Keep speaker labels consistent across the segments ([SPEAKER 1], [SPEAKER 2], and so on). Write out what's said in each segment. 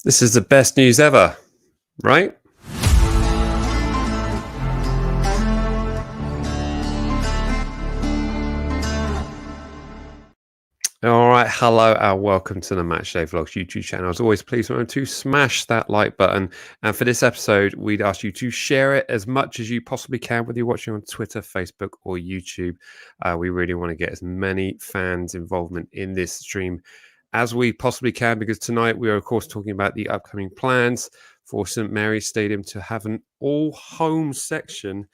[SPEAKER 1] This is the best news ever, right? All right, hello and welcome to the Matchday Vlogs YouTube channel. As always, please remember to smash that like button. And for this episode, we'd ask you to share it as much as you possibly can, whether you're watching on Twitter, Facebook, or YouTube. We really want to get as many fans' involvement in this stream as we possibly can, because tonight we are, of course, talking about the upcoming plans for St Mary's Stadium to have an all-home section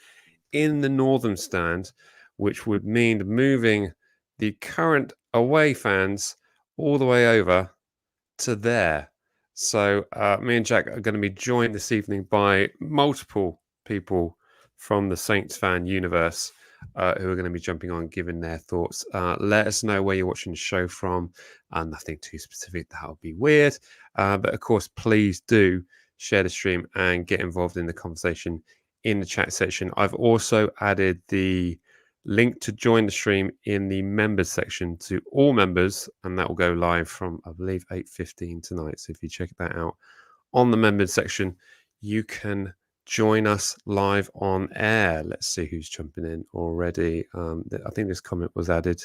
[SPEAKER 1] in the northern stand, which would mean moving the current away fans all the way over to there. So me and Jack are going to be joined this evening by multiple people from the Saints fan universe who are going to be jumping on, giving their thoughts. Let us know where you're watching the show from. Nothing too specific, that would be weird. But of course, please do share the stream and get involved in the conversation in the chat section. I've also added the link to join the stream in the members section to all members, and that will go live from, I believe, 8:15 tonight. So if you check that out on the members section, you can join us live on air. Let's see who's jumping in already. I think this comment was added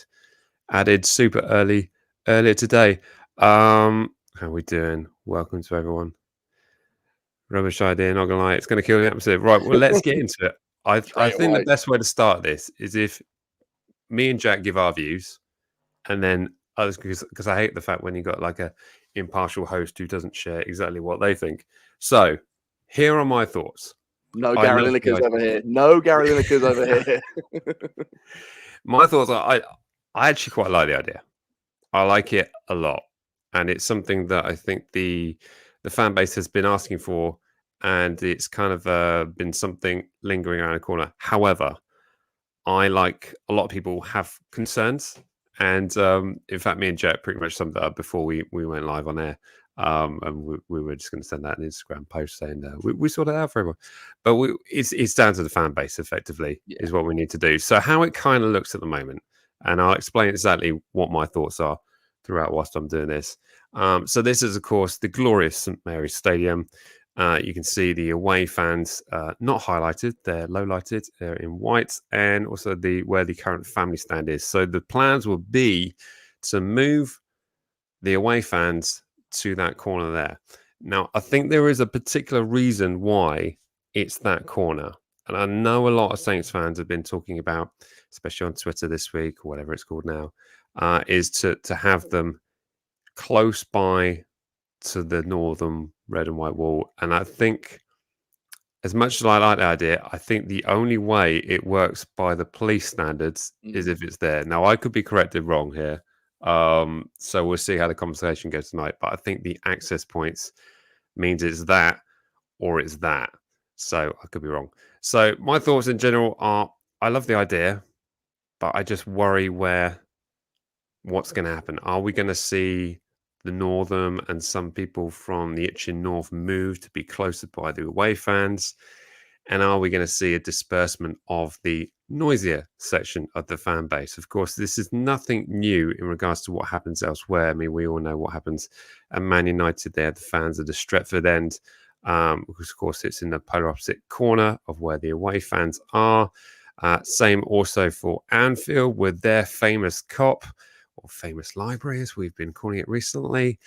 [SPEAKER 1] super earlier today. How are we doing? Welcome to everyone. Rubbish idea, not gonna lie, it's gonna kill the atmosphere. Right, well, let's get into it. I think the best way to start this is if me and Jack give our views, and then others, because I hate the fact when you got like a impartial host who doesn't share exactly what they think. So here are my thoughts.
[SPEAKER 2] No Gary Linekers over here. No Gary Linekers over here.
[SPEAKER 1] My thoughts are I actually quite like the idea. I like it a lot, and it's something that I think the fan base has been asking for, and it's kind of been something lingering around the corner. However, I, like a lot of people, have concerns, and in fact, me and Jack pretty much summed that up before we went live on air. And we were just going to send out an Instagram post saying we sorted it out for everyone, but it's down to the fan base effectively, is what we need to do. So how it kind of looks at the moment, and I'll explain exactly what my thoughts are throughout whilst I'm doing this. So this is, of course, the glorious St Mary's Stadium. You can see the away fans not highlighted; they're low lighted. They're in white, and also where the current family stand is. So the plans will be to move the away fans to that corner there. Now, I think there is a particular reason why it's that corner. And I know a lot of Saints fans have been talking about, especially on Twitter this week, or whatever it's called now, is to have them close by to the northern red and white wall. And I think, as much as I like the idea, I think the only way it works by the police standards is if it's there. Now, I could be corrected wrong here. So we'll see how the conversation goes tonight. But I think the access points means it's that or it's that. So I could be wrong. So my thoughts in general are, I love the idea, but I just worry what's going to happen. Are we going to see the Northern and some people from the Itchin North move to be closer by the away fans? And are we going to see a disbursement of the noisier section of the fan base? Of course, this is nothing new in regards to what happens elsewhere. I mean, we all know what happens at Man United. They have the fans at the Stretford end, because, of course, it's in the polar opposite corner of where the away fans are. Same also for Anfield with their famous KOP, or famous library, as we've been calling it recently.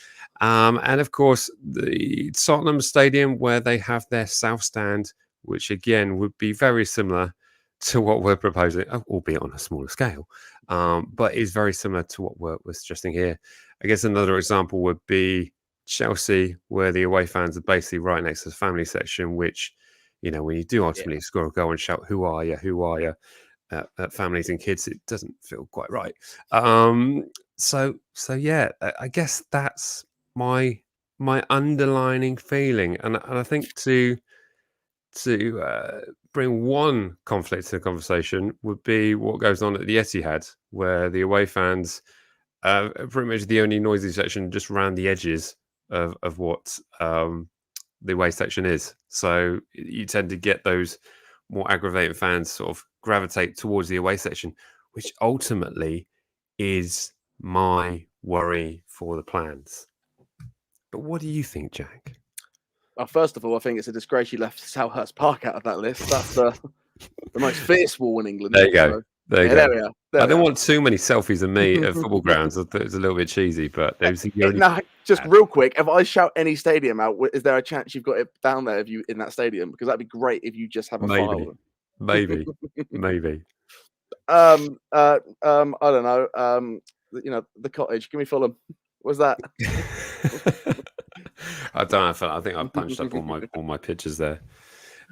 [SPEAKER 1] And, of course, the Tottenham Stadium, where they have their south stand, which again would be very similar to what we're proposing, albeit on a smaller scale, but is very similar to what we're suggesting here. I guess another example would be Chelsea, where the away fans are basically right next to the family section, which, you know, when you do ultimately score a goal and shout, who are you? At families and kids, it doesn't feel quite right. So yeah, I guess that's my underlining feeling, and I think to bring one conflict to the conversation would be what goes on at the Etihad, where the away fans are pretty much the only noisy section just around the edges of what the away section is. So you tend to get those more aggravated fans sort of gravitate towards the away section, which ultimately is my worry for the plans. But what do you think, Jack?
[SPEAKER 2] Well, first of all, I think it's a disgrace you left Selhurst Park out of that list. That's the most fierce wall in England.
[SPEAKER 1] There you go.
[SPEAKER 2] So,
[SPEAKER 1] there you go.
[SPEAKER 2] there we are.
[SPEAKER 1] I don't want too many selfies of me at football grounds. I thought it was a little bit cheesy, but those are the only.
[SPEAKER 2] Now, just real quick, if I shout any stadium out, is there a chance you've got it down there if you in that stadium? Because that'd be great if you just have a file.
[SPEAKER 1] Maybe.
[SPEAKER 2] I don't know. The cottage. Give me Fulham. What's that?
[SPEAKER 1] I don't know. I think I punched up all my pictures there.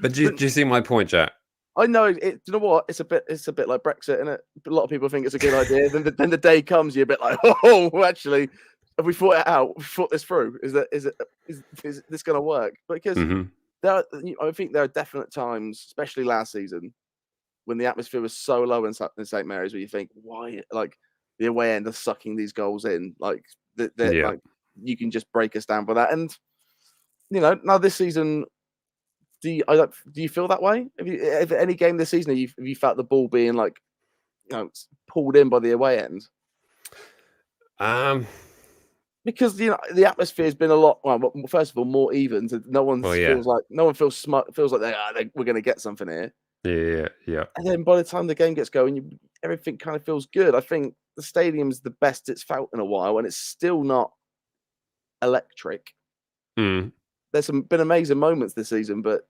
[SPEAKER 1] But do you see my point, Jack?
[SPEAKER 2] I know. You know what? It's a bit like Brexit, isn't it? A lot of people think it's a good idea. Then the day comes, you're a bit like, oh, actually, have we thought it out? We thought this through. Is this going to work? Because I think there are definite times, especially last season, when the atmosphere was so low in St Mary's, where you think, why, like the away end are sucking these goals in, like like you can just break us down by that. And now this season, do you feel that way? Have any game this season, have you felt the ball being like, pulled in by the away end? Because the atmosphere has been a lot. Well, first of all, more even. So no one feels smart. Feels like we're going to get something here.
[SPEAKER 1] Yeah.
[SPEAKER 2] And then by the time the game gets going, everything kind of feels good. I think the stadium's the best it's felt in a while, and it's still not electric. There's been amazing moments this season, but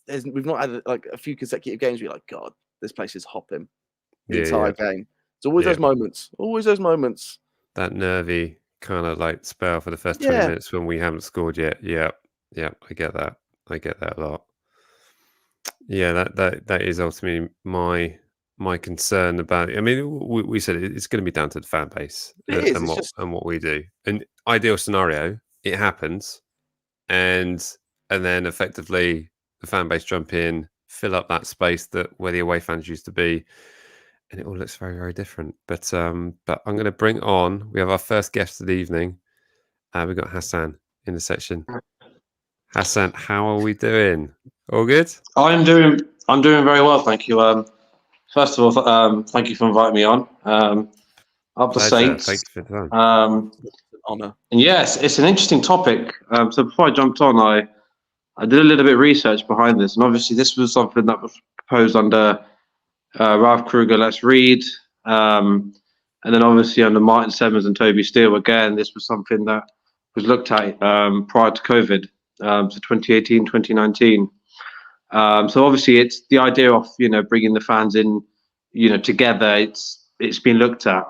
[SPEAKER 2] we've not had like a few consecutive games where you're like, God, this place is hopping the entire game. It's always those moments. Always those moments.
[SPEAKER 1] That nervy kind of like spell for the first 20 minutes when we haven't scored yet. Yeah. I get that. A lot. Yeah, that is ultimately my concern about it. I mean, we said it's going to be down to the fan base and what we do. And ideal scenario, it happens, and then effectively the fan base jump in, fill up that space where the away fans used to be, and it all looks very, very different. But I'm going to bring on. We have our first guest of the evening. We've got Hassan in the section. Hassan, how are we doing? All good?
[SPEAKER 3] I'm doing very well, thank you. First of all, thank you for inviting me on. Up the Saints.
[SPEAKER 1] Thank you for the time.
[SPEAKER 2] Honor.
[SPEAKER 3] And yes, it's an interesting topic. So before I jumped on, I did a little bit of research behind this, and obviously this was something that was proposed under Ralph Kruger, Let's Read, and then obviously under Martin Semmers and Toby Steele. Again, this was something that was looked at prior to COVID, so 2018, 2019. So obviously it's the idea of bringing the fans in together. It's been looked at.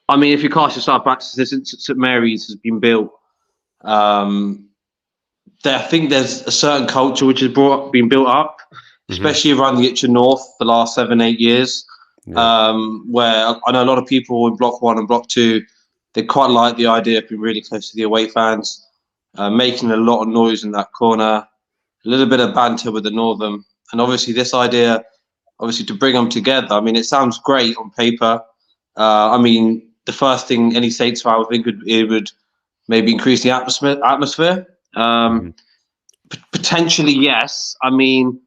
[SPEAKER 3] I mean, if you cast yourself back to St Mary's has been built, I think there's a certain culture which has been built up, especially around the Itchen North the last 7-8 years, where I know a lot of people in Block 1 and Block 2, they quite like the idea of being really close to the away fans, making a lot of noise in that corner. A little bit of banter with the Northern, and obviously this idea, to bring them together. I mean, it sounds great on paper. I mean, the first thing any Saints fan would think it would maybe increase the atmosphere. Potentially, yes. I mean,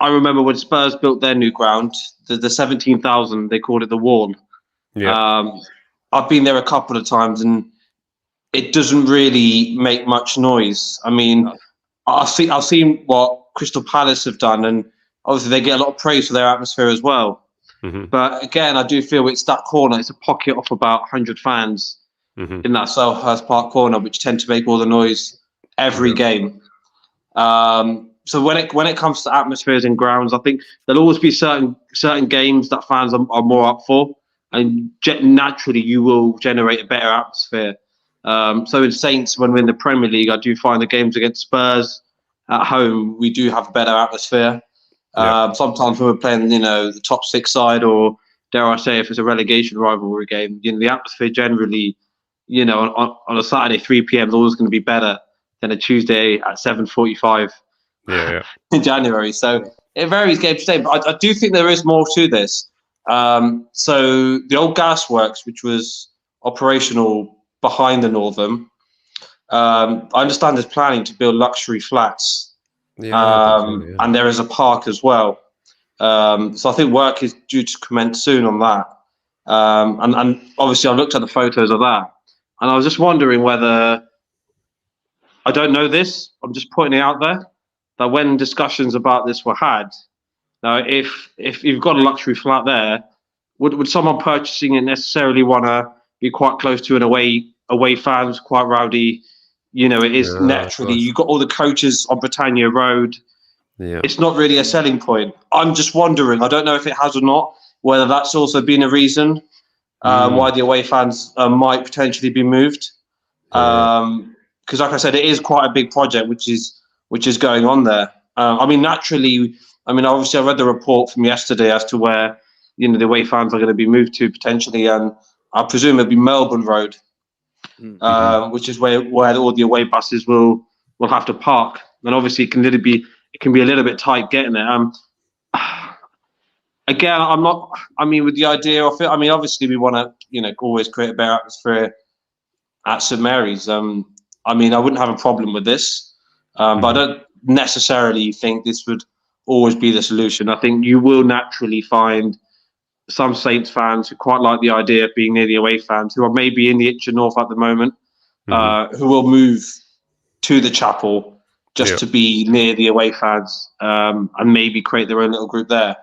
[SPEAKER 3] I remember when Spurs built their new ground, the 17,000, they called it the Wall. I've been there a couple of times, and it doesn't really make much noise. I mean. I've seen what Crystal Palace have done, and obviously they get a lot of praise for their atmosphere as well. But again, I do feel it's that corner. It's a pocket of about 100 fans in that Selhurst Park corner, which tend to make all the noise every game. So when it comes to atmospheres and grounds, I think there'll always be certain games that fans are more up for, and naturally you will generate a better atmosphere. So in Saints, when we're in the Premier League, I do find the games against Spurs at home, we do have a better atmosphere. Sometimes when we're playing, the top 6 side, or dare I say, if it's a relegation rivalry game, the atmosphere generally, on a Saturday 3 p.m. is always going to be better than a Tuesday at 7:45 in January. So it varies game to game, but I do think there is more to this. So the old gasworks, which was operational behind the Northern, I understand there's planning to build luxury flats, and there is a park as well. So I think work is due to commence soon on that. And obviously I've looked at the photos of that. And I was just wondering whether, I don't know this, I'm just putting it out there, that when discussions about this were had, now if you've got a luxury flat there, would someone purchasing it necessarily want to be quite close to an away fans, quite rowdy? You know, it is naturally, you've got all the coaches on Britannia Road.
[SPEAKER 1] Yeah.
[SPEAKER 3] It's not really a selling point. I'm just wondering, I don't know if it has or not, whether that's also been a reason why the away fans might potentially be moved. Because like I said, it is quite a big project which is going on there. I mean, naturally, obviously I read the report from yesterday as to where, you know, the away fans are going to be moved to potentially, and I presume it'll be Melbourne Road, which is where all the away buses will have to park. And obviously it can be a little bit tight getting there. Again, with the idea of it, obviously we want to, you know, always create a better atmosphere at St Mary's. I wouldn't have a problem with this, but I don't necessarily think this would always be the solution. I think you will naturally find some Saints fans who quite like the idea of being near the away fans, who are maybe in the Itchen North at the moment, who will move to the chapel just to be near the away fans, and maybe create their own little group there.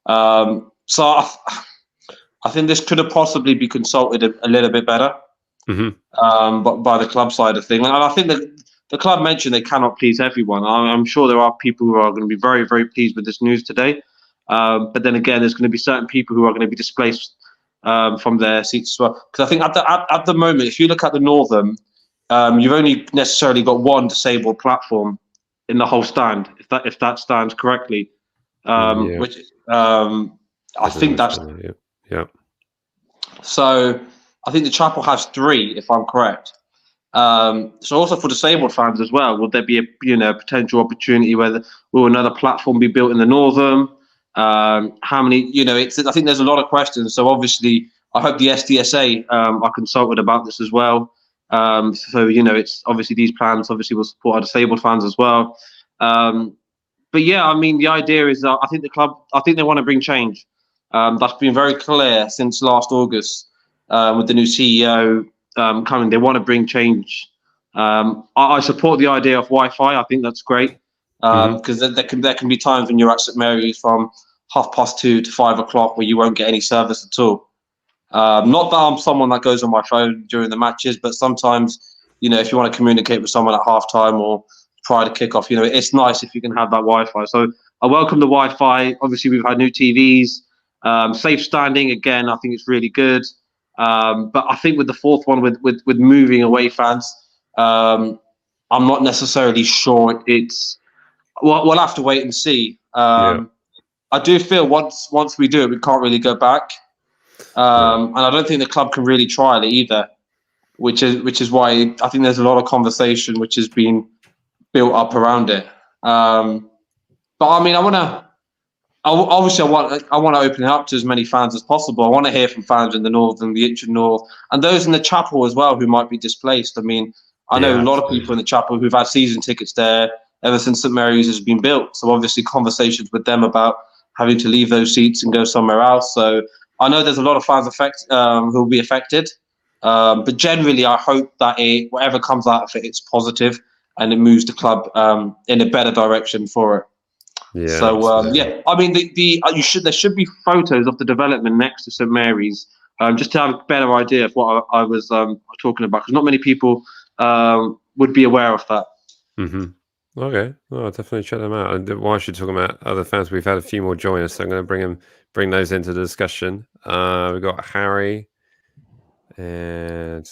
[SPEAKER 3] So I think this could have possibly be consulted a little bit better, but by the club side of things. And I think that the club mentioned they cannot please everyone. I'm sure there are people who are going to be very, very pleased with this news today. But then again, there's going to be certain people who are going to be displaced from their seats as well. Because I think at the moment, if you look at the Northern, you've only necessarily got one disabled platform in the whole stand, if that stands correctly. Which I think that's So I think the chapel has 3, if I'm correct. So also for disabled fans as well, would there be a potential opportunity where will another platform be built in the Northern? How many? I think there's a lot of questions. So obviously, I hope the SDSA are consulted about this as well. It's obviously these plans obviously will support our disabled fans as well. But yeah, the idea is I think the club, I think they want to bring change. That's been very clear since last August with the new CEO coming. They want to bring change. I support the idea of Wi-Fi. I think that's great because there can be times when you're at St Mary's from 2:30 to 5 o'clock where you won't get any service at all. Not that I'm someone that goes on my phone during the matches, but sometimes, if you want to communicate with someone at halftime or prior to kickoff, it's nice if you can have that Wi-Fi. So I welcome the Wi-Fi. Obviously, we've had new TVs, safe standing. Again, I think it's really good. But I think with the fourth one, with moving away fans, I'm not necessarily sure it's. We'll have to wait and see. I do feel once we do it, we can't really go back. And I don't think the club can really trial it either, which is why I think there's a lot of conversation which has been built up around it. But I want to open it up to as many fans as possible. I want to hear from fans in the North and the Itchen North and those in the chapel as well who might be displaced. I know a lot of people in the chapel who've had season tickets there ever since St Mary's has been built. So obviously conversations with them about having to leave those seats and go somewhere else. So I know there's a lot of fans who will be affected. But generally, I hope that whatever comes out of it, it's positive and it moves the club in a better direction for it.
[SPEAKER 1] Yeah.
[SPEAKER 3] So there should be photos of the development next to St Mary's, just to have a better idea of what I was talking about, because not many people would be aware of that.
[SPEAKER 1] Okay, well, I'll definitely check them out. And while you're talking about other fans, we've had a few more join us, so I'm going to bring those into the discussion. We've got Harry, and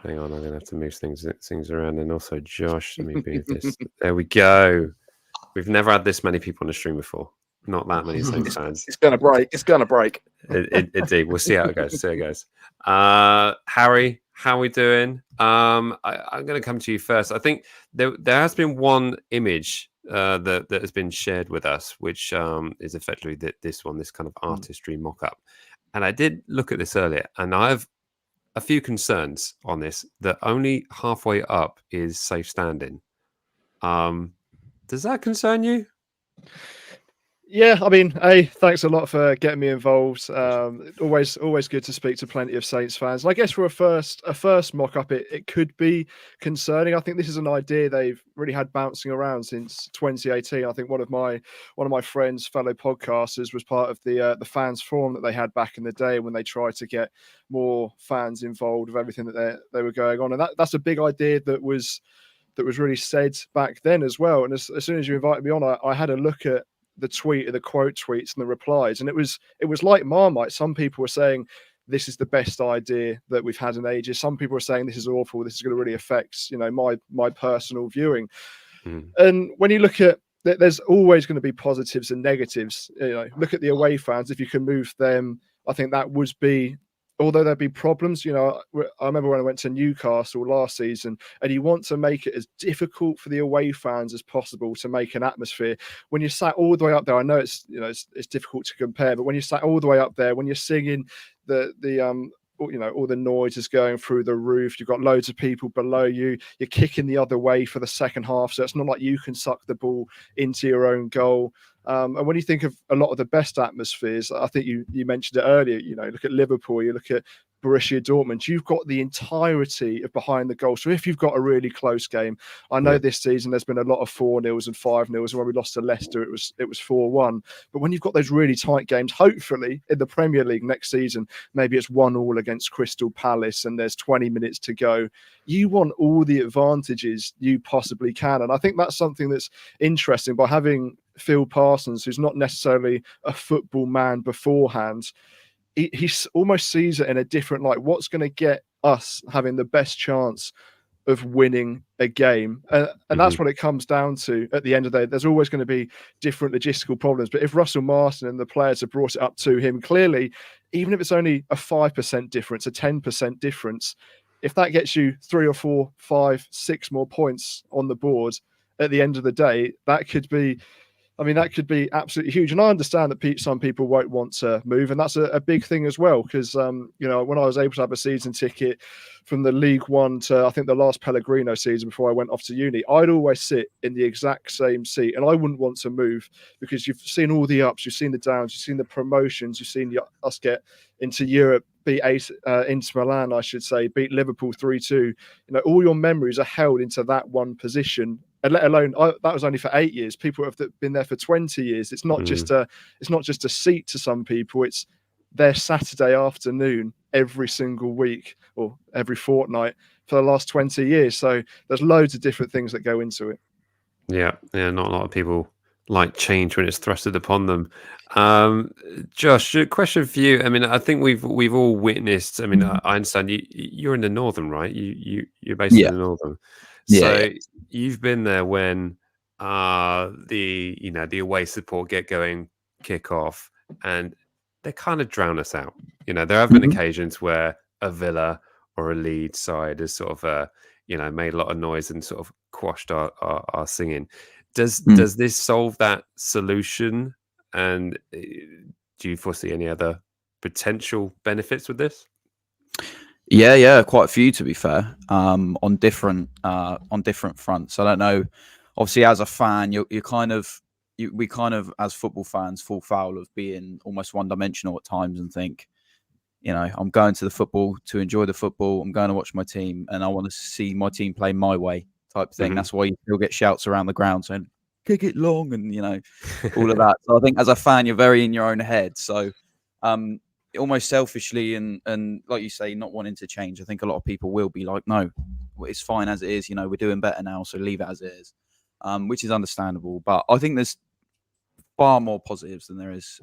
[SPEAKER 1] hang on, I'm going to have to move things around, and also Josh. Let me move this. There we go. We've never had this many people on the stream before. Not that many Saints fans.
[SPEAKER 2] It's going to break. It's going to break.
[SPEAKER 1] Indeed. We'll see how it goes. Harry, how are we doing? I'm going to come to you first. I think there has been one image that has been shared with us, which is effectively this kind of artistry mock-up. And I did look at this earlier, and I have a few concerns on this, that only halfway up is safe standing. Does that concern you?
[SPEAKER 4] Yeah, I mean, thanks a lot for getting me involved. Always good to speak to plenty of Saints fans. And I guess for a first mock-up, it could be concerning. I think this is an idea they've really had bouncing around since 2018. I think one of my friends, fellow podcasters, was part of the fans forum that they had back in the day when they tried to get more fans involved with everything that they were going on. And that's a big idea that was really said back then as well. And as soon as you invited me on, I had a look at the quote tweets and the replies, and it was like Marmite. Some people were saying this is the best idea that we've had in ages. Some people were saying this is awful. This is going to really affect, my personal viewing. And when you look at, there's always going to be positives and negatives. Look at the away fans. If you can move them, I think that would be. Although there'd be problems, I remember when I went to Newcastle last season, and you want to make it as difficult for the away fans as possible to make an atmosphere. When you sat all the way up there, I know it's difficult to compare, but when you sat all the way up there, when you're singing all the noise is going through the roof, you've got loads of people below you, you're kicking the other way for the second half, so it's not like you can suck the ball into your own goal. And when you think of a lot of the best atmospheres, I think you mentioned it earlier, look at Liverpool, you look at Borussia Dortmund, you've got the entirety of behind the goal. So if you've got a really close game, I know this season there's been a lot of 4-0s and 5-0s, and when we lost to Leicester, it was 4-1. But when you've got those really tight games, hopefully in the Premier League next season, maybe it's 1-1 against Crystal Palace and there's 20 minutes to go. You want all the advantages you possibly can. And I think that's something that's interesting by having Phil Parsons, who's not necessarily a football man beforehand. He almost sees it in a different light. What's going to get us having the best chance of winning a game? And that's what it comes down to at the end of the day. There's always going to be different logistical problems. But if Russell Marston and the players have brought it up to him, clearly, even if it's only a 5% difference, a 10% difference, if that gets you 3 or 4, 5, 6 more points on the board at the end of the day, that could be absolutely huge. And I understand that some people won't want to move. And that's a big thing as well. Because, when I was able to have a season ticket from the League One to, I think, the last Pellegrino season before I went off to uni, I'd always sit in the exact same seat. And I wouldn't want to move because you've seen all the ups, you've seen the downs, you've seen the promotions, you've seen us get into Europe, beat Inter Milan, I should say, beat Liverpool 3-2. All your memories are held into that one position. And let alone that was only for 8 years. People have been there for 20 years. It's not just a seat to some people. It's their Saturday afternoon every single week or every fortnight for the last 20 years. So there's loads of different things that go into it.
[SPEAKER 1] Yeah. Not a lot of people like change when it's thrusted upon them. Josh, a question for you. I mean, I think we've all witnessed. I mean, I understand you're in the northern, right? You're based in the northern. So you've been there when the away support get going, kick off, and they kind of drown us out. There have been occasions where a Villa or a Leeds side has sort of made a lot of noise and sort of quashed our singing. Does this solve that solution? And do you foresee any other potential benefits with this?
[SPEAKER 5] Yeah, quite a few to be fair. On different fronts. I don't know. Obviously, as a fan, we kind of as football fans fall foul of being almost one-dimensional at times and think, I'm going to the football to enjoy the football. I'm going to watch my team, and I want to see my team play my way, type thing. That's why you still get shouts around the ground saying "kick it long" and all of that. So I think as a fan, you're very in your own head. So. Almost selfishly and like you say, not wanting to change. I think a lot of people will be like, no, it's fine as it is. We're doing better now, so leave it as it is, which is understandable. But I think there's far more positives than there is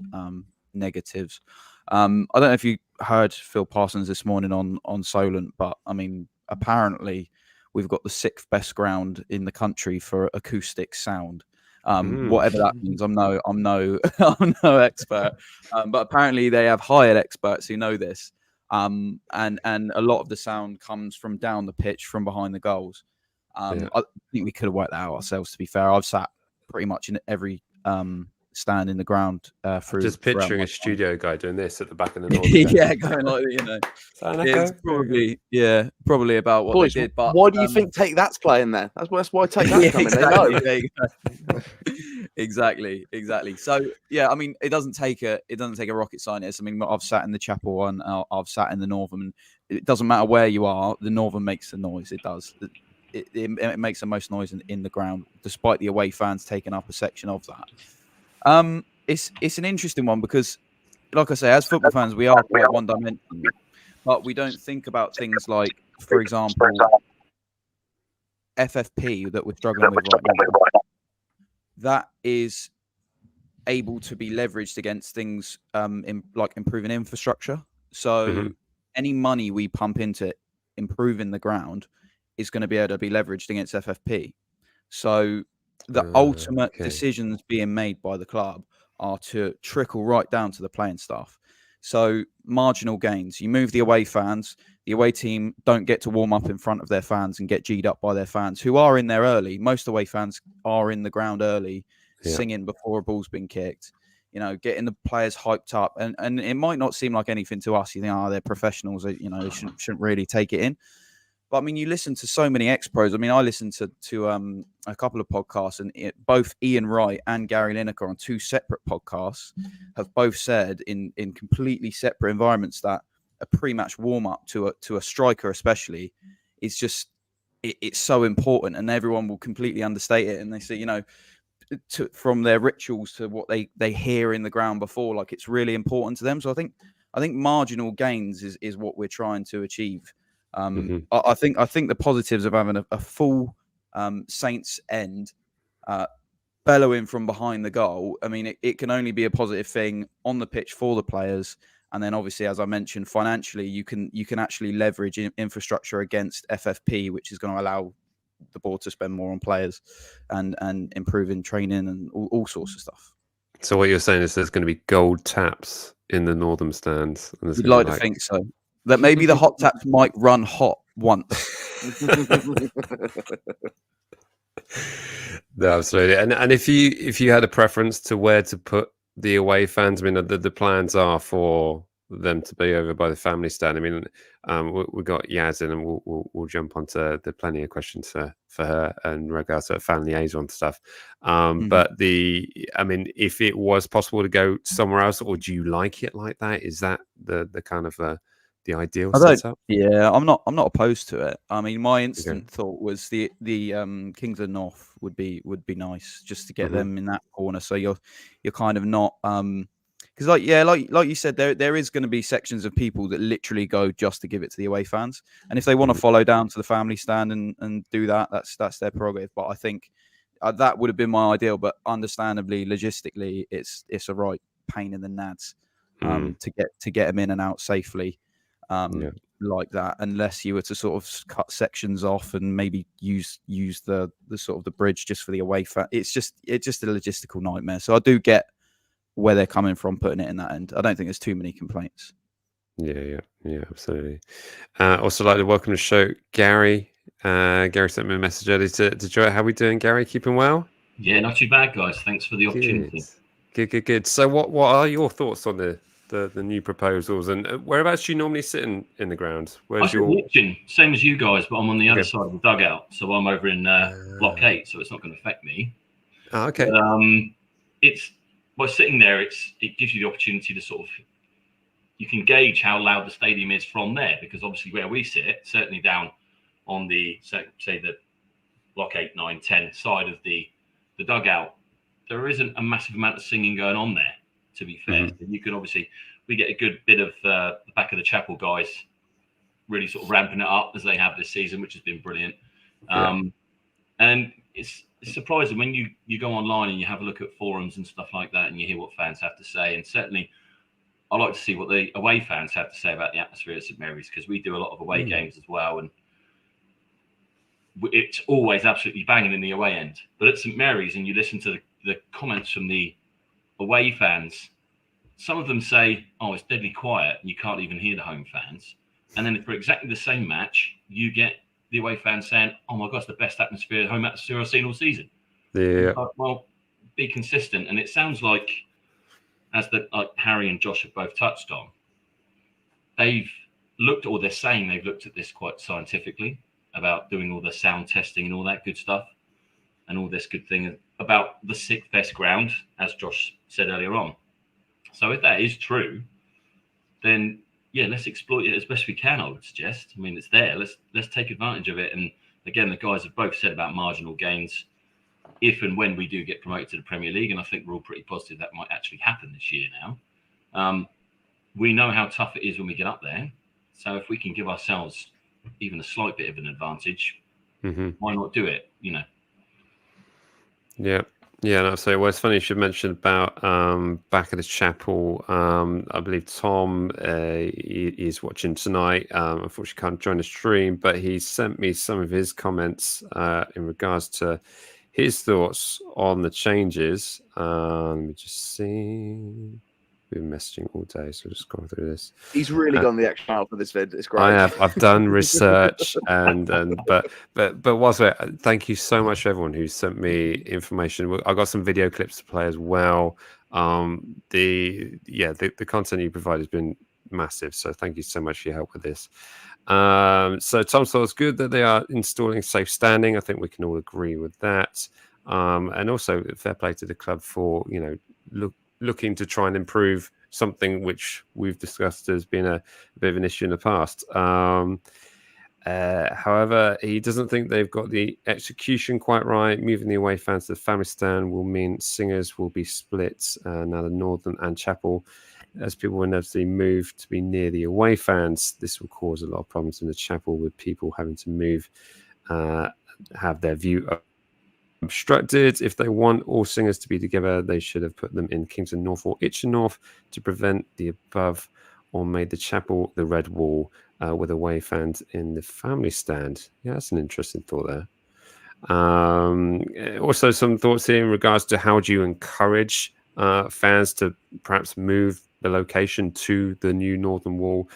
[SPEAKER 5] negatives. I don't know if you heard Phil Parsons this morning on Solent, but I mean, apparently we've got the 6th best ground in the country for acoustic sound. Whatever that means, I'm no expert, but apparently they have hired experts who know this, and a lot of the sound comes from down the pitch, from behind the goals. I think we could have worked that out ourselves. To be fair, I've sat pretty much in every stand in the ground through.
[SPEAKER 1] Just picturing a studio guy doing this at the back of the north.
[SPEAKER 5] Going like it's probably about what
[SPEAKER 2] Boys,
[SPEAKER 5] they did. But
[SPEAKER 2] why do you think Take That's playing there? That's why Take That's coming.
[SPEAKER 5] Exactly.
[SPEAKER 2] They know.
[SPEAKER 5] Exactly. So yeah, I mean, it doesn't take a rocket scientist. I mean, I've sat in the chapel and I've sat in the Northern. And it doesn't matter where you are, the Northern makes the noise. It does. It makes the most noise in the ground, despite the away fans taking up a section of that. It's an interesting one because, like I say, as football fans, we are quite one-dimensional, but we don't think about things like, for example, FFP that we're struggling with right now. That is able to be leveraged against things like improving infrastructure. So any money we pump into improving the ground is going to be able to be leveraged against FFP. So the ultimate decisions being made by the club are to trickle right down to the playing staff. So marginal gains. You move the away fans. The away team don't get to warm up in front of their fans and get G'd up by their fans, who are in there early. Most away fans are in the ground early, singing before a ball's been kicked. You know, getting the players hyped up. And it might not seem like anything to us. You think, they're professionals. You know, they shouldn't really take it in. But I mean, you listen to so many ex-pros. I mean, I listened to a couple of podcasts, and both Ian Wright and Gary Lineker on two separate podcasts have both said in completely separate environments that a pre-match warm-up to a striker, especially, is just it's so important, and everyone will completely understate it. And they say, you know, from their rituals to what they hear in the ground before, like it's really important to them. So I think marginal gains is what we're trying to achieve. I think the positives of having a full Saints end bellowing from behind the goal. I mean, it can only be a positive thing on the pitch for the players, and then obviously, as I mentioned, financially, you can actually leverage infrastructure against FFP, which is going to allow the board to spend more on players and improving training and all sorts of stuff.
[SPEAKER 1] So what you're saying is there's going to be gold taps in the Northern stands.
[SPEAKER 5] You'd like to think so. That maybe the hot taps might run hot once.
[SPEAKER 1] No, absolutely. And if you had a preference to where to put the away fans, I mean, the plans are for them to be over by the family stand. I mean, we got Yaz in, and we'll jump onto the plenty of questions for her in regards to fan liaison stuff. But I mean, if it was possible to go somewhere else, or do you like it like that? Is that the kind of the ideal setup?
[SPEAKER 5] Yeah, I'm not opposed to it. I mean, my instant thought was the Kings of the North would be nice, just to get them in that corner. So you're kind of not because like you said, there is going to be sections of people that literally go just to give it to the away fans, and if they want to follow down to the family stand and do that, that's their prerogative. But I think that would have been my ideal. But understandably, logistically, it's a right pain in the nads to get them in and out safely. Like that, unless you were to sort of cut sections off and maybe use the sort of the bridge just for the away fan. It's just a logistical nightmare. So I do get where they're coming from putting it in that end. I don't think there's too many complaints.
[SPEAKER 1] Yeah, absolutely. Also like to welcome to the show Gary. Gary sent me a message earlier to join. How we doing, Gary? Keeping well?
[SPEAKER 6] Yeah, not too bad, guys. Thanks for the opportunity.
[SPEAKER 1] Good. So what are your thoughts on the new proposals, and whereabouts do you normally sit in the ground? Where's your
[SPEAKER 6] watching? Same as you guys, but I'm on the other side of the dugout, so I'm over in block 8, so it's not going to affect me.
[SPEAKER 1] Okay.
[SPEAKER 6] But, it's by sitting there, it gives you the opportunity to sort of you can gauge how loud the stadium is from there, because obviously where we sit, certainly down on the say the block 8, 9, 10 side of the dugout, there isn't a massive amount of singing going on there. To be fair, you can obviously we get a good bit of the back of the chapel guys really sort of ramping it up as they have this season, which has been brilliant. And it's surprising when you go online and you have a look at forums and stuff like that, and you hear what fans have to say. And certainly, I like to see what the away fans have to say about the atmosphere at St Mary's, because we do a lot of away games as well, and it's always absolutely banging in the away end. But at St Mary's, and you listen to the comments from the away fans, some of them say, "Oh, it's deadly quiet, and you can't even hear the home fans." And then for exactly the same match, you get the away fans saying, "Oh my gosh, the best home atmosphere I've seen all season."
[SPEAKER 1] Yeah.
[SPEAKER 6] Well, be consistent. And it sounds like, as like Harry and Josh have both touched on, they're saying they've looked at this quite scientifically about doing all the sound testing and all that good stuff. and all this good thing about the 6th best ground, as Josh said earlier on. So if that is true, then yeah, let's exploit it as best we can, I would suggest. I mean, it's there. Let's take advantage of it. And again, the guys have both said about marginal gains if and when we do get promoted to the Premier League, and I think we're all pretty positive that might actually happen this year now. We know how tough it is when we get up there. So if we can give ourselves even a slight bit of an advantage, why not do it, you know?
[SPEAKER 1] Yeah. Yeah, no, so well, it's funny you should mention about back at the chapel. I believe Tom is watching tonight. Unfortunately, can't join the stream, but he sent me some of his comments in regards to his thoughts on the changes. Let me just see. We've been messaging all day, so just going through this.
[SPEAKER 2] He's really gone the extra mile for this vid. It's great.
[SPEAKER 1] I have. I've done research, but was it? Thank you so much, everyone who sent me information. I got some video clips to play as well. The content you provide has been massive, so thank you so much for your help with this. So Tom thought it's good that they are installing safe standing. I think we can all agree with that. And also fair play to the club for looking to try and improve something which we've discussed as being a bit of an issue in the past. However, he doesn't think they've got the execution quite right. Moving the away fans to the family stand will mean singers will be split. Now the Northern and Chapel, as people will inevitably move to be near the away fans, this will cause a lot of problems in the Chapel with people having to move, have their view obstructed. If they want all singers to be together, they should have put them in Kingston North or Itchen North to prevent the above, or made the Chapel the red wall with away fans in the family stand. Yeah, that's an interesting thought there. Also, some thoughts here in regards to how do you encourage fans to perhaps move the location to the new Northern Wall,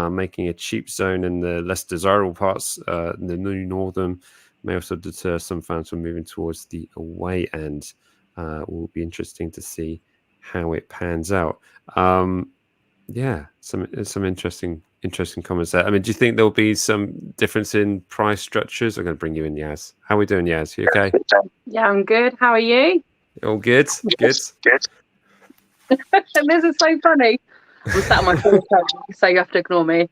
[SPEAKER 1] making a cheap zone in the less desirable parts, the new Northern, may also deter some fans from moving towards the away end. Will be interesting to see how it pans out. Yeah, some interesting comments there. I mean, do you think there'll be some difference in price structures? I'm going to bring you in, Yaz. How are we doing, Yaz? You okay?
[SPEAKER 7] Yeah, I'm good. How are you?
[SPEAKER 1] All good? Good.
[SPEAKER 7] This is so funny. I'm sat on my phone, so you have to ignore me.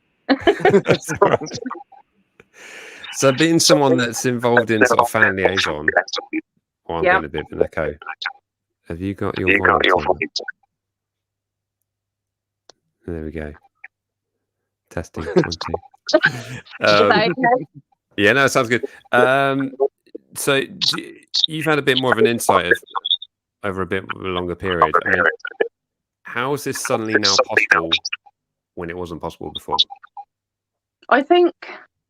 [SPEAKER 1] So being someone that's involved in sort of fan liaison, I'm getting a bit of an echo. Have you got your volume? There we go. Testing. 1, 2. Yeah, no, it sounds good. So you've had a bit more of an insight over a bit of a longer period. I mean, how is this suddenly now possible when it wasn't possible before?
[SPEAKER 7] I think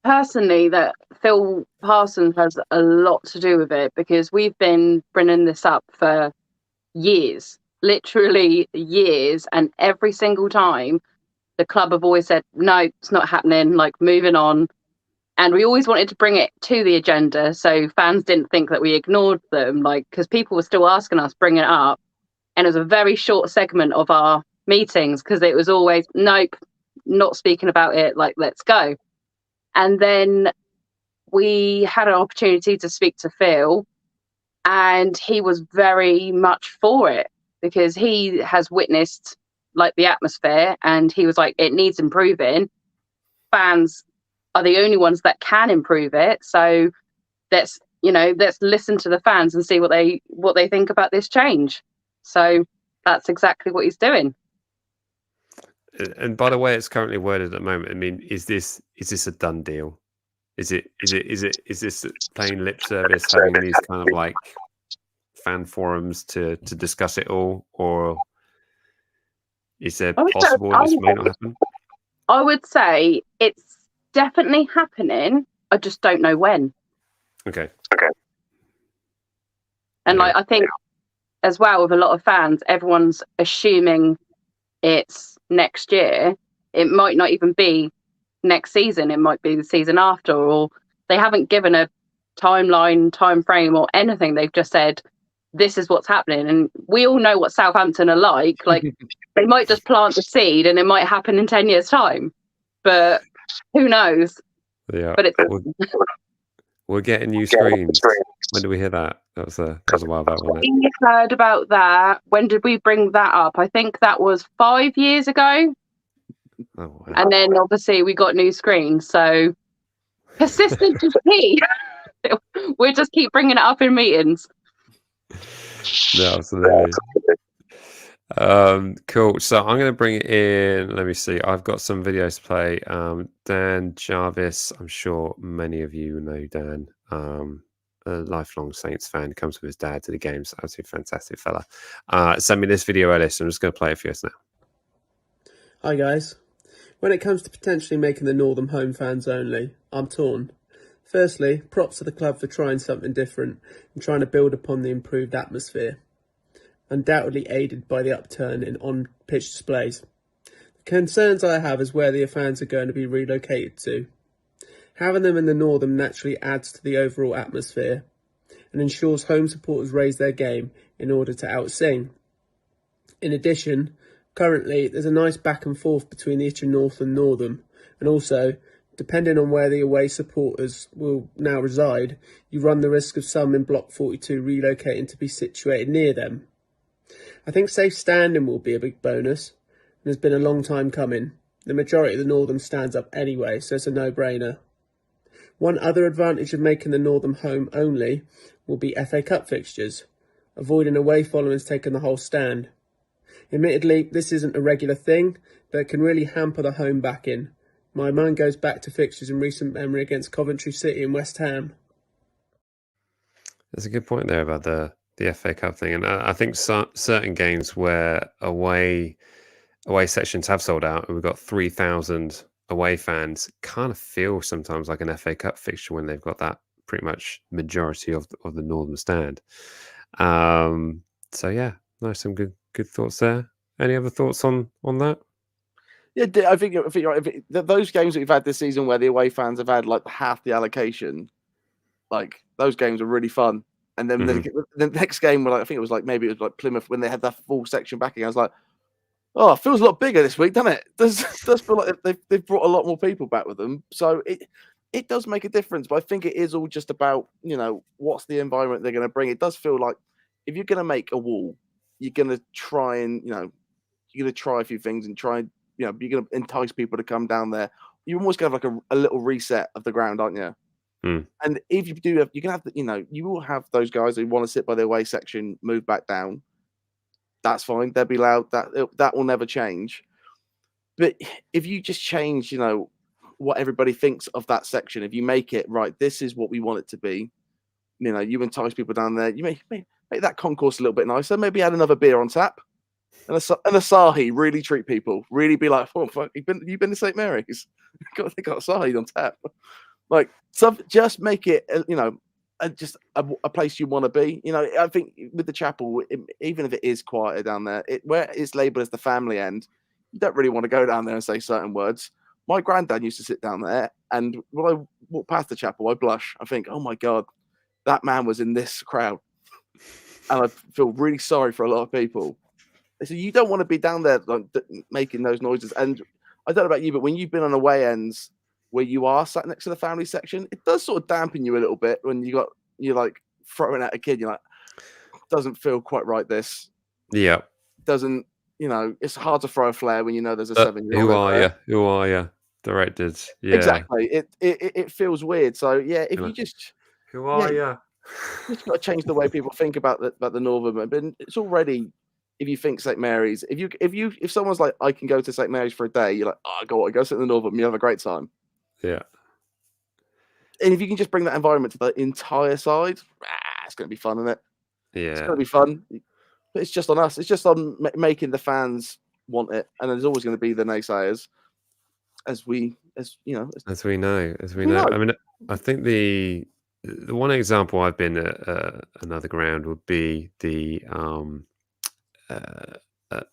[SPEAKER 7] personally that Phil Parsons has a lot to do with it, because we've been bringing this up for years, literally years, and every single time the club have always said, no, it's not happening, like moving on. And we always wanted to bring it to the agenda so fans didn't think that we ignored them, like, because people were still asking us, bring it up. And it was a very short segment of our meetings, because it was always, nope, not speaking about it, like, let's go. And then we had an opportunity to speak to Phil, and he was very much for it, because he has witnessed like the atmosphere, and he was like, it needs improving. Fans are the only ones that can improve it. So let's listen to the fans and see what they think about this change. So that's exactly what he's doing.
[SPEAKER 1] And by the way, it's currently worded at the moment. I mean, is this a done deal? Is this plain lip service, having these kind of like fan forums to discuss it all, or is there possible this may not happen?
[SPEAKER 7] I would say it's definitely happening. I just don't know when.
[SPEAKER 1] Okay.
[SPEAKER 7] And I think as well, with a lot of fans, everyone's assuming it's next year. It might not even be next season. It might be the season after, or they haven't given a timeline, time frame, or anything. They've just said, this is what's happening. And we all know what Southampton are like. Like, they might just plant the seed and it might happen in 10 years' time. But who knows?
[SPEAKER 1] Yeah.
[SPEAKER 7] But it's...
[SPEAKER 1] We're getting new screens. When did we hear that? That was a while back, wasn't it?
[SPEAKER 7] We heard about that. When did we bring that up? I think that was 5 years ago.
[SPEAKER 1] Oh, wow.
[SPEAKER 7] And then obviously we got new screens. So persistence is key. We'll just keep bringing it up in meetings.
[SPEAKER 1] No, absolutely. Cool. So I'm going to bring it in. Let me see. I've got some videos to play. Dan Jarvis. I'm sure many of you know Dan. A lifelong Saints fan. Comes with his dad to the games. Absolutely fantastic fella. Send me this video earlier, so I'm just going to play it for us now.
[SPEAKER 8] Hi guys. When it comes to potentially making the Northern home fans only, I'm torn. Firstly, props to the club for trying something different and trying to build upon the improved atmosphere, undoubtedly aided by the upturn in on-pitch displays. The concerns I have is where the fans are going to be relocated to. Having them in the Northern naturally adds to the overall atmosphere and ensures home supporters raise their game in order to outsing. In addition, currently there's a nice back and forth between the Itchen North and Northern, and also, depending on where the away supporters will now reside, you run the risk of some in Block 42 relocating to be situated near them. I think safe standing will be a big bonus, and has been a long time coming. The majority of the Northern stands up anyway, so it's a no-brainer. One other advantage of making the Northern home only will be FA Cup fixtures, avoiding away followers taking the whole stand. Admittedly, this isn't a regular thing, but it can really hamper the home backing. My mind goes back to fixtures in recent memory against Coventry City and West Ham.
[SPEAKER 1] There's a good point there about the FA Cup thing, and I think certain games where away sections have sold out, and we've got 3,000 away fans, kind of feel sometimes like an FA Cup fixture when they've got that pretty much majority of the Northern stand. So yeah, nice, some good thoughts there. Any other thoughts on that?
[SPEAKER 2] Yeah, I think you're right. Those games that we've had this season where the away fans have had like half the allocation, like those games are really fun. And then the next game, were like, I think it was like Plymouth when they had that full section backing. I was like, oh, it feels a lot bigger this week, doesn't it? Does feel like they've brought a lot more people back with them. So it does make a difference. But I think it is all just about, what's the environment they're going to bring. It does feel like if you're going to make a wall, you're going to try and, you're going to try a few things and try, you're going to entice people to come down there. You're almost going to have like a little reset of the ground, aren't you? And if you do, you can have, you will have those guys who want to sit by their away section, move back down. That's fine. They'll be loud. That will never change. But if you just change, what everybody thinks of that section, if you make it right, this is what we want it to be. You entice people down there. You make that concourse a little bit nicer. Maybe add another beer on tap, and a Asahi. Really treat people. Really be like, oh fuck, you've been to St. Mary's? They got Asahi on tap. Like, just make it, just a place you want to be. I think with the chapel, even if it is quieter down there, where it's labelled as the family end, you don't really want to go down there and say certain words. My granddad used to sit down there, and when I walk past the chapel, I blush. I think, oh my God, that man was in this crowd. And I feel really sorry for a lot of people. So you don't want to be down there like, making those noises. And I don't know about you, but when you've been on away ends, where you are sat next to the family section, it does sort of dampen you a little bit when you're like throwing at a kid. You're like, doesn't feel quite right. This, doesn't, it's hard to throw a flare when there's a 7-year-old.
[SPEAKER 1] Who are you? Directed. Yeah,
[SPEAKER 2] exactly. It feels weird. So yeah, if you just,
[SPEAKER 1] who are you?
[SPEAKER 2] You just got to change the way people think about the Northern. But it's already. If you think St. Mary's, if someone's like, I can go to St. Mary's for a day, you're like, oh, go sit in the Northern. You have a great time.
[SPEAKER 1] Yeah.
[SPEAKER 2] And if you can just bring that environment to the entire side, it's going to be fun, isn't it?
[SPEAKER 1] Yeah.
[SPEAKER 2] It's going to be fun. But it's just on us. It's just on making the fans want it. And there's always going to be the naysayers, as we know. I mean, I think the one example I've been at another ground would be the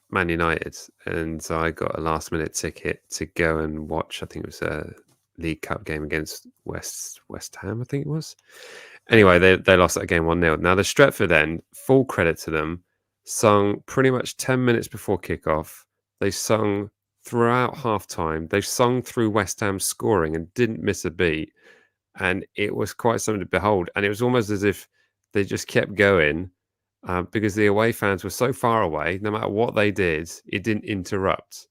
[SPEAKER 2] Man United, and so I got a last minute ticket to go and watch. I think it was a League Cup game against West Ham. I think it was. Anyway, they lost that game 1-0. Now the Stretford end, full credit to them, sung pretty much 10 minutes before kickoff. They sung throughout half time. They sung through West Ham scoring and didn't miss a beat.
[SPEAKER 1] and it was quite something to behold. And it was almost as if they just kept going because the away fans were so far away. No matter what they did, it didn't interrupt.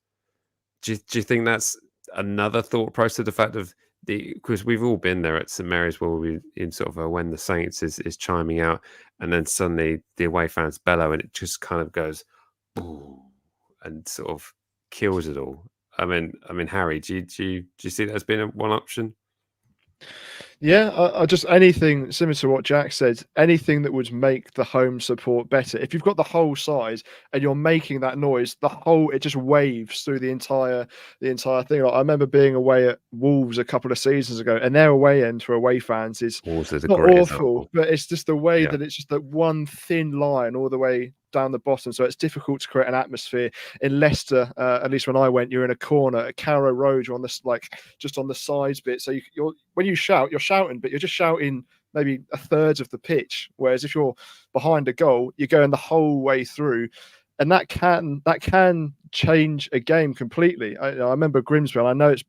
[SPEAKER 1] Do you think that's another thought process? The fact of because we've all been there at St Mary's where we in sort of when the Saints is chiming out, and then suddenly the away fans bellow, and it just kind of goes, boo, and sort of kills it all. I mean, Harry, do you see that as being one option?
[SPEAKER 4] Yeah, I just anything similar to what Jack said, anything that would make the home support better. If you've got the whole size and you're making that noise, it just waves through the entire thing. Like, I remember being away at Wolves a couple of seasons ago, and their away end for away fans is not awful, but it's just the way that it's just that one thin line all the way down the bottom, so it's difficult to create an atmosphere. In Leicester, at least when I went, you're in a corner at Carrow Road, you're on this just on the sides bit, so you're when you shout, you're shouting, but you're just shouting maybe a third of the pitch, whereas if you're behind a goal, you're going the whole way through, and that can change a game completely. I remember Grimsby. I know it's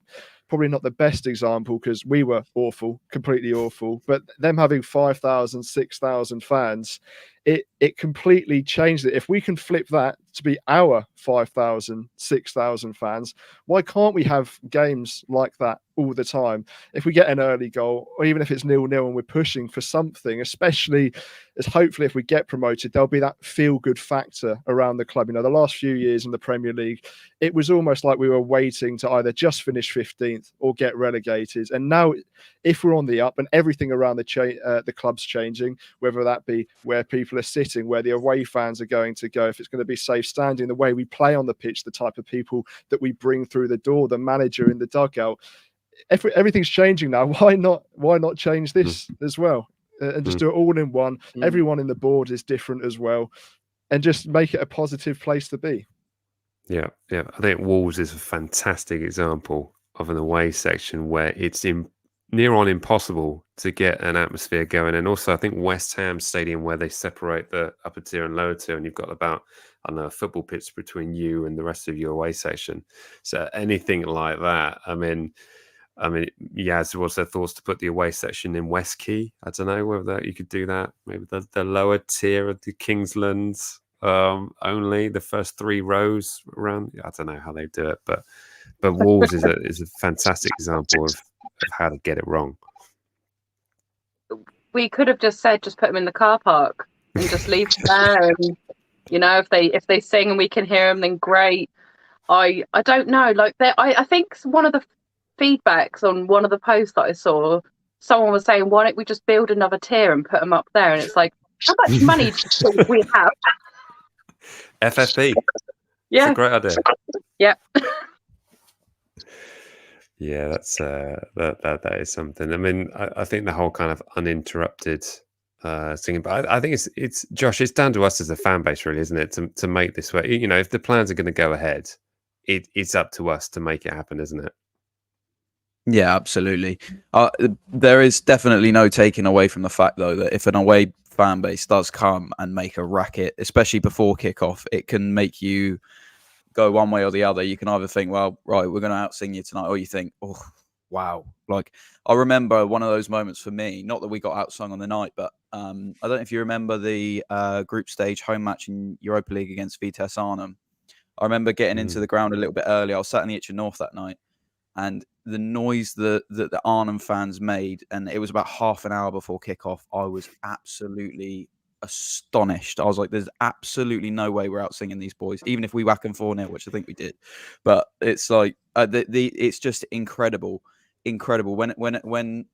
[SPEAKER 4] probably not the best example because we were awful, completely awful, but them having 5,000, 6,000 fans, it completely changed it. If we can flip that to be our 5,000, 6,000 fans, why can't we have games like that all the time? If we get an early goal, or even if it's 0-0 and we're pushing for something, especially as hopefully if we get promoted, there'll be that feel-good factor around the club. You know, the last few years in the Premier League, it was almost like we were waiting to either just finish 15th or get relegated. And now, if we're on the up and everything around the club's changing, whether that be where people are sitting, where the away fans are going to go, if it's going to be safe standing, the way we play on the pitch, the type of people that we bring through the door, the manager in the dugout, everything's changing now. Why not change this as well and just do it all in one? Everyone in the board is different as well, and just make it a positive place to be.
[SPEAKER 1] Yeah. I think Wolves is a fantastic example of an away section where it's near on impossible to get an atmosphere going. And also, I think West Ham Stadium, where they separate the upper tier and lower tier, and you've got about, I don't know, a football pitch between you and the rest of your away section. So anything like that, I mean, Yaz, was there thoughts to put the away section in West Quay? I don't know whether you could do that. Maybe the lower tier of the Kingslands, only the first 3 rows around. I don't know how they do it, but Wolves is a fantastic example of how to get it wrong.
[SPEAKER 7] We could have just said, just put them in the car park and just leave them there. And you know, if they sing and we can hear them, then great. I don't know. Like, I think one of the feedbacks on one of the posts that I saw, someone was saying, why don't we just build another tier and put them up there? And it's like, how much money do we have?
[SPEAKER 1] FFP.
[SPEAKER 7] Yeah,
[SPEAKER 1] it's a great idea.
[SPEAKER 7] Yeah.
[SPEAKER 1] Yeah, that's that is something. I mean, I think the whole kind of uninterrupted singing, but I think it's Josh. It's down to us as a fan base, really, isn't it, to make this work? You know, if the plans are going to go ahead, it's up to us to make it happen, isn't it?
[SPEAKER 5] Yeah, absolutely. There is definitely no taking away from the fact, though, that if an away fan base does come and make a racket, especially before kickoff, it can make you go one way or the other. You can either think, well, right, we're going to outsing you tonight, or you think, oh, wow. Like, I remember one of those moments for me, not that we got outsung on the night, but I don't know if you remember the group stage home match in Europa League against Vitesse Arnhem. I remember getting into the ground a little bit early. I was sat in the Itchen North that night, and the noise that the Arnhem fans made, and it was about half an hour before kickoff, I was absolutely astonished. I was like, there's absolutely no way we're out singing these boys, even if we whack them 4-0, which I think we did. But it's like it's just incredible when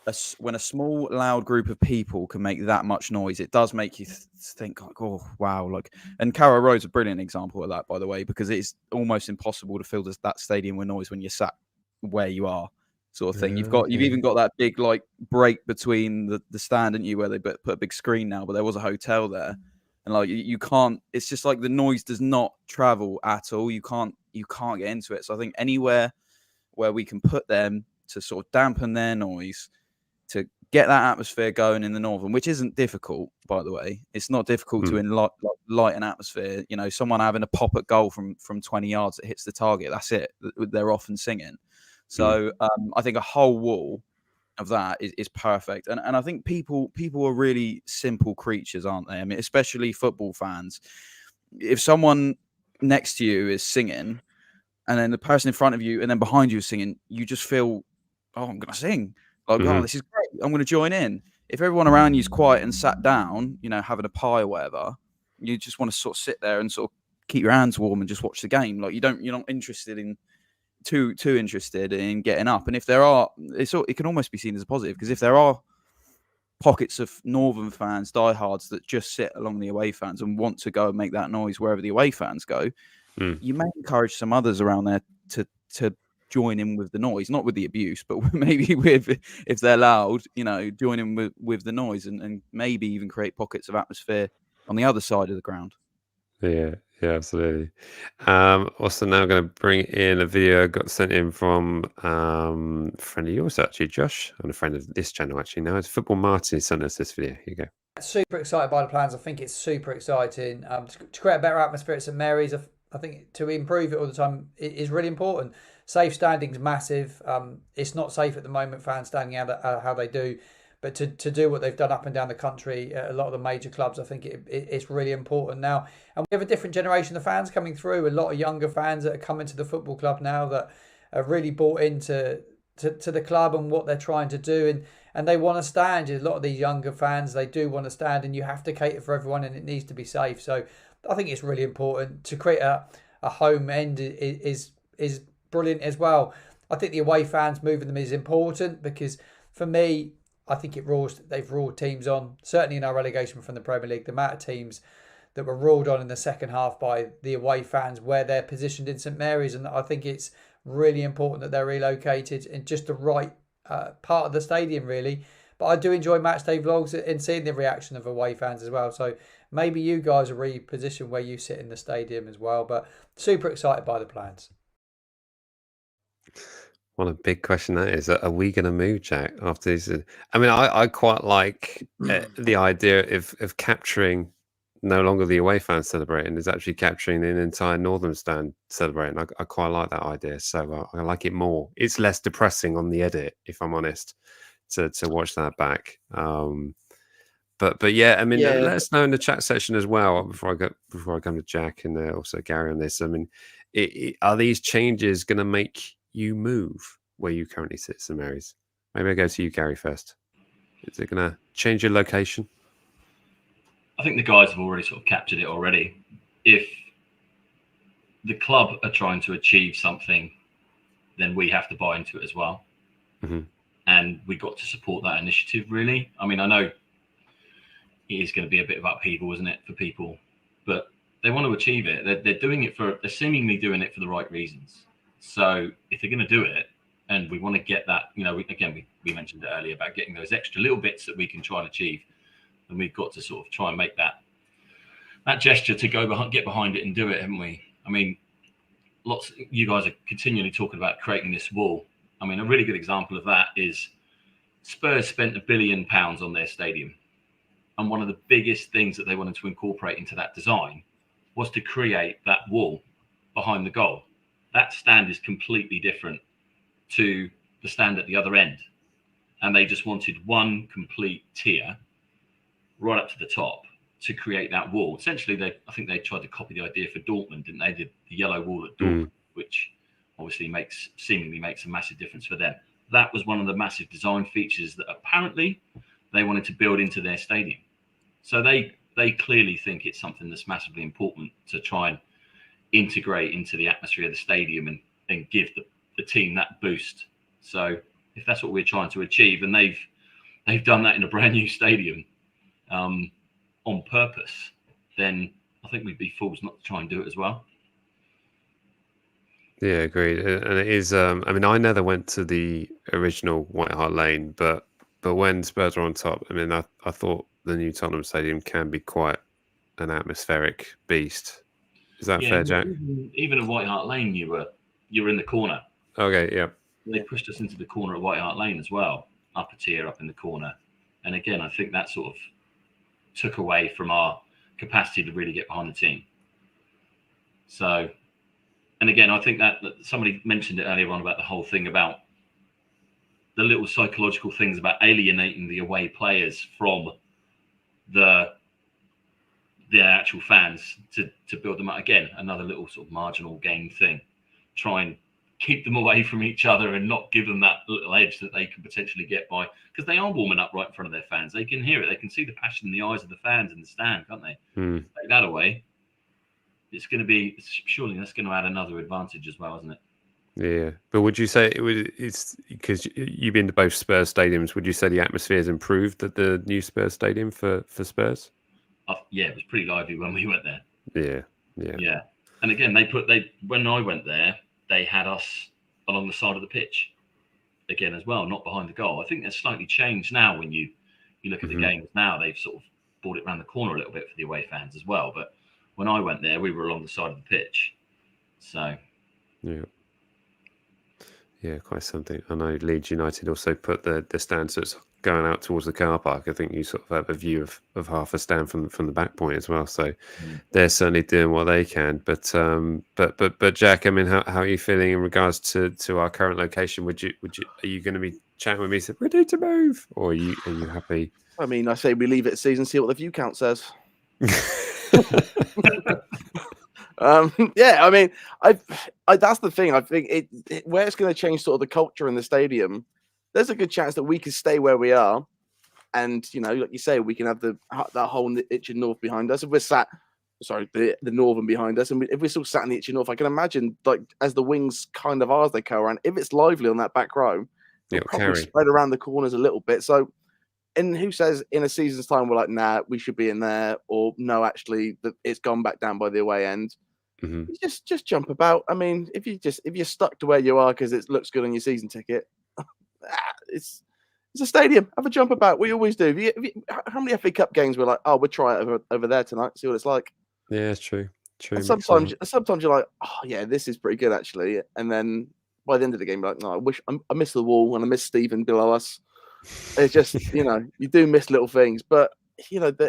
[SPEAKER 5] a small loud group of people can make that much noise. It does make you think like, oh wow. Like, and Carrow Road's a brilliant example of that, by the way, because it's almost impossible to fill that stadium with noise when you're sat where you are, sort of thing. You've even got that big like break between the stand and you, where they put a big screen now, but there was a hotel there, and like you can't. It's just like the noise does not travel at all. You can't get into it. So I think anywhere where we can put them to sort of dampen their noise, to get that atmosphere going in the Northern, which isn't difficult, by the way. It's not difficult to light an atmosphere. You know, someone having a pop at goal from 20 yards that hits the target. That's it. They're off and singing. So I think a whole wall of that is perfect. And I think people are really simple creatures, aren't they? I mean, especially football fans. If someone next to you is singing, and then the person in front of you and then behind you is singing, you just feel, oh, I'm going to sing. Like, oh, this is great. I'm going to join in. If everyone around you is quiet and sat down, you know, having a pie or whatever, you just want to sort of sit there and sort of keep your hands warm and just watch the game. Like, you're not interested in too interested in getting up. And if there are, it can almost be seen as a positive, because if there are pockets of Northern fans, diehards, that just sit along the away fans and want to go and make that noise wherever the away fans go, you may encourage some others around there to join in with the noise, not with the abuse, but maybe with, if they're loud, you know, join in with the noise, and maybe even create pockets of atmosphere on the other side of the ground.
[SPEAKER 1] Yeah, absolutely. Also now going to bring in a video got sent in from a friend of yours, actually, Josh, and a friend of this channel, actually. Now it's Football Martin sent us this video. Here you go.
[SPEAKER 9] Super excited by the plans. I think it's super exciting to create a better atmosphere at St Mary's. I think to improve it all the time is really important. Safe standing's massive. It's not safe at the moment, fans standing out how they do. But to do what they've done up and down the country, a lot of the major clubs, I think it's really important now. And we have a different generation of fans coming through, a lot of younger fans that are coming to the football club now that are really bought into the club and what they're trying to do. And they want to stand. A lot of these younger fans, they do want to stand, and you have to cater for everyone, and it needs to be safe. So I think it's really important to create a home end is brilliant as well. I think the away fans, moving them is important, because for me, I think they've ruled teams on, certainly in our relegation from the Premier League, the amount of teams that were ruled on in the second half by the away fans where they're positioned in St Mary's. And I think it's really important that they're relocated in just the right part of the stadium, really. But I do enjoy match day vlogs and seeing the reaction of away fans as well. So maybe you guys are repositioned where you sit in the stadium as well. But super excited by the plans.
[SPEAKER 1] What a big question that is. Are we going to move, Jack, after this? I mean, I quite like the idea of capturing no longer the away fans celebrating, is actually capturing an entire Northern stand celebrating. I quite like that idea. So I like it more. It's less depressing on the edit, if I'm honest, to watch that back. But yeah, I mean, let us know in the chat section as well before I come to Jack and also Gary on this. I mean, are these changes going to make you move where you currently sit, St Mary's? Maybe I go to you, Gary, first. Is it going to change your location?
[SPEAKER 6] I think the guys have already sort of captured it already. If the club are trying to achieve something, then we have to buy into it as well. Mm-hmm. And we got to support that initiative, really. I mean, I know it is going to be a bit of upheaval, isn't it, for people, but they want to achieve it. They're doing it they're seemingly doing it for the right reasons. So if they're going to do it, and we want to get that, you know, we mentioned it earlier about getting those extra little bits that we can try and achieve, and we've got to sort of try and make that gesture to get behind it and do it, haven't we? I mean, you guys are continually talking about creating this wall. I mean, a really good example of that is Spurs spent £1 billion on their stadium. And one of the biggest things that they wanted to incorporate into that design was to create that wall behind the goal. That stand is completely different to the stand at the other end. And they just wanted one complete tier right up to the top to create that wall. Essentially, I think they tried to copy the idea for Dortmund, didn't they? The yellow wall at Dortmund, which obviously seemingly makes a massive difference for them. That was one of the massive design features that apparently they wanted to build into their stadium. So they clearly think it's something that's massively important to try and integrate into the atmosphere of the stadium and give the team that boost. So if that's what we're trying to achieve, and they've done that in a brand new stadium on purpose, then I think we'd be fools not to try and do it as well. Yeah, agreed. And it is. I mean, I never went to the original White Hart Lane, but when Spurs were on top, I mean, I thought the new Tottenham Stadium can be quite an atmospheric beast. Is that fair, Jack? Even at White Hart Lane, you were in the corner. Okay, yeah. They pushed us into the corner at White Hart Lane as well, up a tier, up in the corner. And again, I think that sort of took away from our capacity to really get behind the team. So, and again, I think that somebody mentioned it earlier on about the whole thing about the little psychological things about alienating the away players from the actual fans to build them up. Again, another little sort of marginal gain thing. Try and keep them away from each other and not give them that little edge that they can potentially get by, because they are warming up right in front of their fans. They can hear it. They can see the passion in the eyes of the fans in the stand, can't they? Take that away. It's going to be, surely that's going to add another advantage as well, isn't it?
[SPEAKER 1] Yeah, but would you say it's because you've been to both Spurs stadiums? Would you say the atmosphere has improved at the new Spurs stadium for Spurs?
[SPEAKER 6] Yeah, it was pretty lively when we went there.
[SPEAKER 1] Yeah.
[SPEAKER 6] And again, when I went there, they had us along the side of the pitch again as well, not behind the goal. I think that's slightly changed now. When you look at the games now, they've sort of brought it around the corner a little bit for the away fans as well. But when I went there, we were along the side of the pitch. So
[SPEAKER 1] yeah, quite something. I know Leeds United also put the stand so it's going out towards the car park. I think you sort of have a view of half a stand from the back point as well. So they're certainly doing what they can. But Jack, I mean, how are you feeling in regards to our current location? Are you going to be chatting with me? Said ready to move, or are you happy?
[SPEAKER 2] I mean, I say we leave it a season, see what the view count says. Yeah, I mean, I that's the thing. I think where it's going to change sort of the culture in the stadium. There's a good chance that we can stay where we are, and like you say, we can have that whole Itchen North behind us. If we're sat, the Northern behind us, and if we're still sat in the Itchen North, I can imagine like as the wings kind of are as they go around. If it's lively on that back row, it'll probably spread around the corners a little bit. So, and who says in a season's time we're like, nah, we should be in there, or no, actually, it's gone back down by the away end. You just jump about. I mean, if you're stuck to where you are because it looks good on your season ticket, it's a stadium. Have a jump about. We always do. How many FA Cup games we're like, oh, we'll try it over there tonight, see what it's like.
[SPEAKER 1] Yeah, it's true.
[SPEAKER 2] And sometimes you're like, oh yeah, this is pretty good actually. And then by the end of the game, you're like, no, I miss the wall and I miss Stephen below us. It's just you do miss little things, but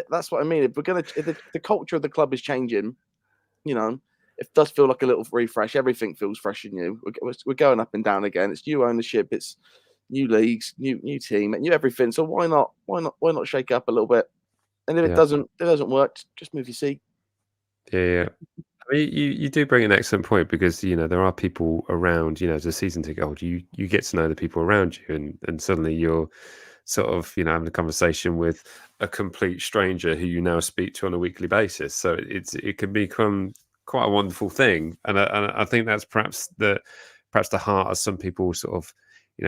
[SPEAKER 2] that's what I mean. If the culture of the club is changing, it does feel like a little refresh. Everything feels fresh and new. We're going up and down again. It's new ownership. It's new leagues, new team, and new everything. So why not shake up a little bit? And if it doesn't work, just move your seat.
[SPEAKER 1] Yeah. I mean, you do bring an excellent point because there are people around. As a season ticket holder, you get to know the people around you, and suddenly you're sort of having a conversation with a complete stranger who you now speak to on a weekly basis. So it can become quite a wonderful thing, and I think that's perhaps the heart of some people sort of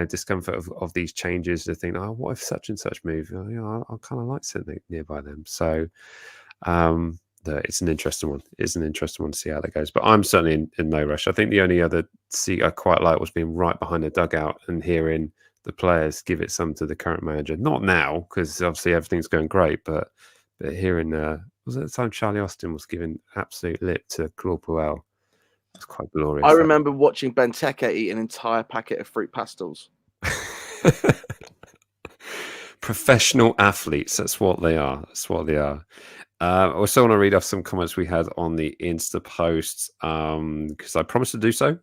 [SPEAKER 1] discomfort of these changes. To think, oh, what if such and such move? I kind of like sitting nearby them. So it's an interesting one. It's an interesting one to see how that goes. But I'm certainly in no rush. I think the only other seat I quite like was being right behind the dugout and hearing the players give it some to the current manager. Not now, because obviously everything's going great, but hearing was at the time Charlie Austin was giving absolute lip to Claude Puel. It's quite glorious.
[SPEAKER 2] I remember watching Benteke eat an entire packet of fruit pastels.
[SPEAKER 1] Professional athletes. That's what they are. I also want to read off some comments we had on the Insta posts because I promised to do so.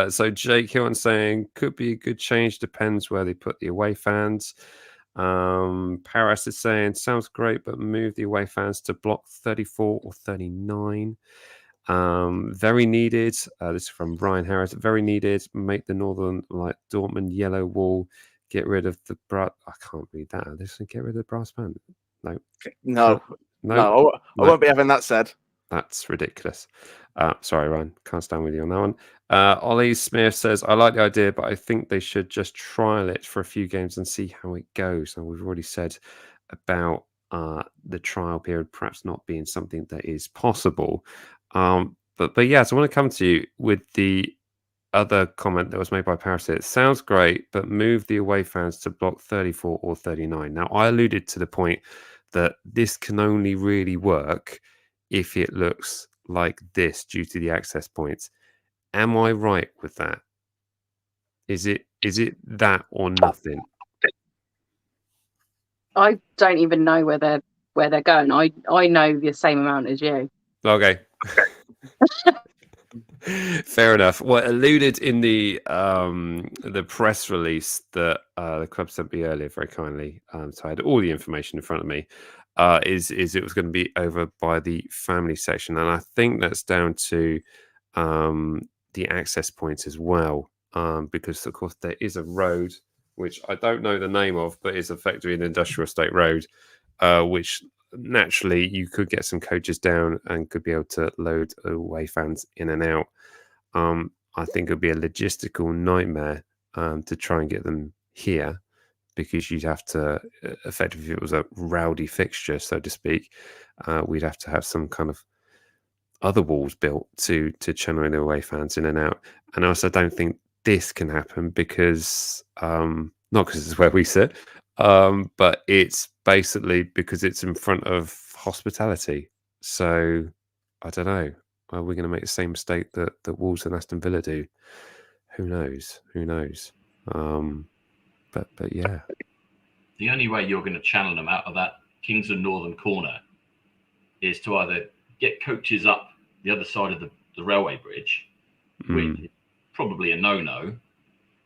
[SPEAKER 1] So Jake Hilton saying could be a good change. Depends where they put the away fans. Paris is saying sounds great, but move the away fans to block 34 or 39. Very needed. This is from Ryan Harris. Very needed. Make the Northern like Dortmund yellow wall. Get rid of the brass. I can't read that. This get rid of the brass band. No. I
[SPEAKER 2] won't be having that said.
[SPEAKER 1] That's ridiculous. Sorry, Ryan. Can't stand with you on that one. Ollie Smith says, I like the idea, but I think they should just trial it for a few games and see how it goes. And we've already said about the trial period perhaps not being something that is possible. But yeah, so I want to come to you with the other comment that was made by Paris. It sounds great, but move the away fans to block 34 or 39. Now, I alluded to the point that this can only really work if it looks like this due to the access points. Am I right with that? Is it that or nothing?
[SPEAKER 7] I don't even know where they're going. I know the same amount as you.
[SPEAKER 1] Okay. Fair enough. Well, alluded in the press release that the club sent me earlier very kindly, so I had all the information in front of me, is it was going to be over by the family section, and I think that's down to the access points as well, because of course there is a road which I don't know the name of, but is effectively an industrial estate road, which naturally you could get some coaches down and could be able to load away fans in and out. I think it would be a logistical nightmare to try and get them here, because you'd have to, effectively, if it was a rowdy fixture, so to speak, we'd have to have some kind of other walls built to channel the away fans in and out. And I also don't think this can happen because, not because it's where we sit, but it's basically because it's in front of hospitality. So I don't know. Are we going to make the same mistake that Wolves and Aston Villa do? Who knows? Who knows? But yeah.
[SPEAKER 6] The only way you're going to channel them out of that Kingsland Northern corner is to either get coaches up the other side of the railway bridge, which is probably a no-no.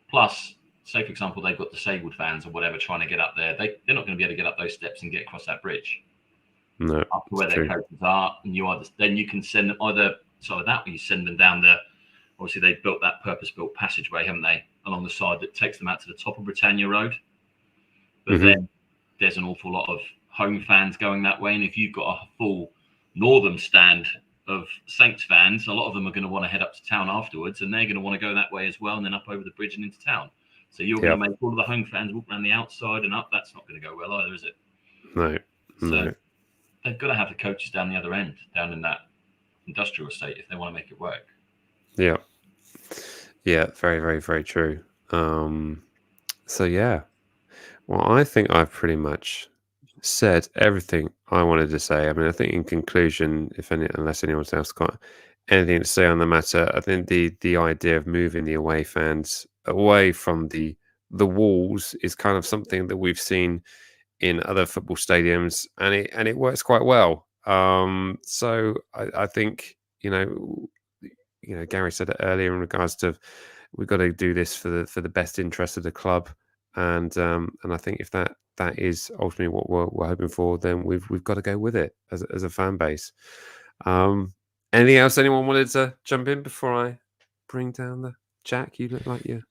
[SPEAKER 6] Plus, say, for example, they've got disabled fans or whatever trying to get up there. They're not going to be able to get up those steps and get across that bridge.
[SPEAKER 1] No,
[SPEAKER 6] up to where their coaches are, and then you can send them either side of that, or you send them down the. Obviously, they've built that purpose-built passageway, haven't they, along the side that takes them out to the top of Britannia Road. But then there's an awful lot of home fans going that way, and if you've got a full northern stand of Saints fans, a lot of them are going to want to head up to town afterwards, and they're going to want to go that way as well, and then up over the bridge and into town. So you're going to make all of the home fans walk around the outside and up. That's not going to go well either, is it?
[SPEAKER 1] No.
[SPEAKER 6] So they've got to have the coaches down the other end, down in that industrial estate, if they want to make it work.
[SPEAKER 1] Yeah. Yeah, very, very, very true. So yeah. Well, I think I've pretty much said everything I wanted to say. I mean, I think in conclusion, unless anyone else got anything to say on the matter, I think the idea of moving the away fans away from the walls is kind of something that we've seen in other football stadiums, and it works quite well. So I think Gary said it earlier in regards to we've got to do this for the best interest of the club, and I think if that is ultimately what we're hoping for, then we've got to go with it as a fan base. Anything else anyone wanted to jump in before I bring down the Jack? You look like you.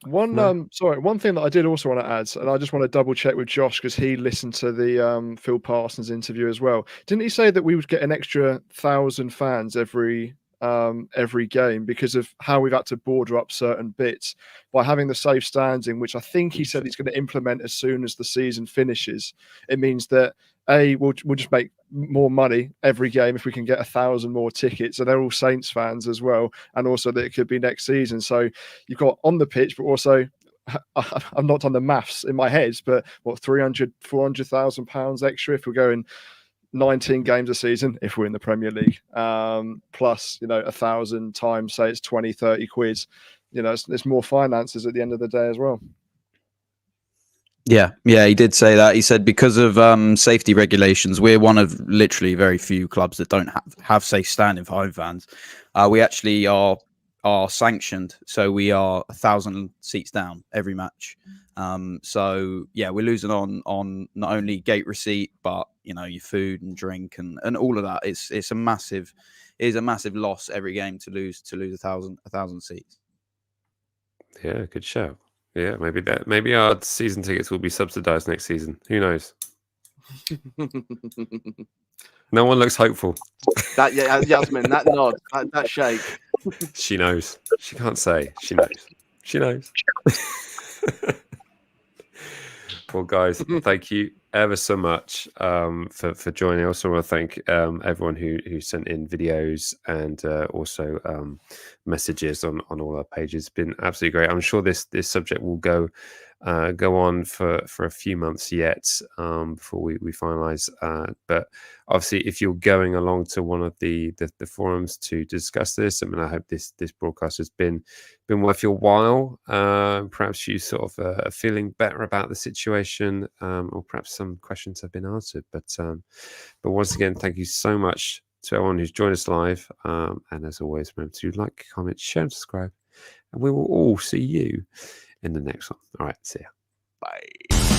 [SPEAKER 4] One thing that I did also want to add, and I just want to double check with Josh because he listened to the Phil Parsons interview as well. Didn't he say that we would get an extra 1,000 fans every game because of how we've had to border up certain bits by having the safe standing, which I think he said he's going to implement as soon as the season finishes? It means that we'll just make more money every game if we can get 1,000 more tickets, and they're all Saints fans as well, and also that it could be next season. So you've got on the pitch, but also I've not done the maths in my head, but what, 400,000 pounds extra if we're going 19 games a season if we're in the Premier League, plus 1,000 times, say it's 20-30 quid. There's more finances at the end of the day as well.
[SPEAKER 5] Yeah, he did say that. He said because of safety regulations, we're one of literally very few clubs that don't have safe standing for home fans. We actually are sanctioned, so we are 1,000 seats down every match. So yeah, we're losing on not only gate receipt, but your food and drink and all of that. It's a massive loss every game to lose 1,000 seats.
[SPEAKER 1] Yeah, good show. Yeah, maybe our season tickets will be subsidized next season. Who knows? No one looks hopeful.
[SPEAKER 2] Yasmin, that nod, that shake.
[SPEAKER 1] She knows. She can't say. She knows. She knows. Well, guys, thank you ever so much for joining. I also want to thank everyone who sent in videos and also messages on all our pages. It's been absolutely great. I'm sure this subject will go on for a few months yet before we finalize. But obviously, if you're going along to one of the forums to discuss this, I mean, I hope this broadcast has been worth your while. Perhaps you sort of are feeling better about the situation, or perhaps some questions have been answered. But once again, thank you so much to everyone who's joined us live. And as always, remember to like, comment, share, and subscribe. And we will all see you in the next one. All right, see ya.
[SPEAKER 2] Bye.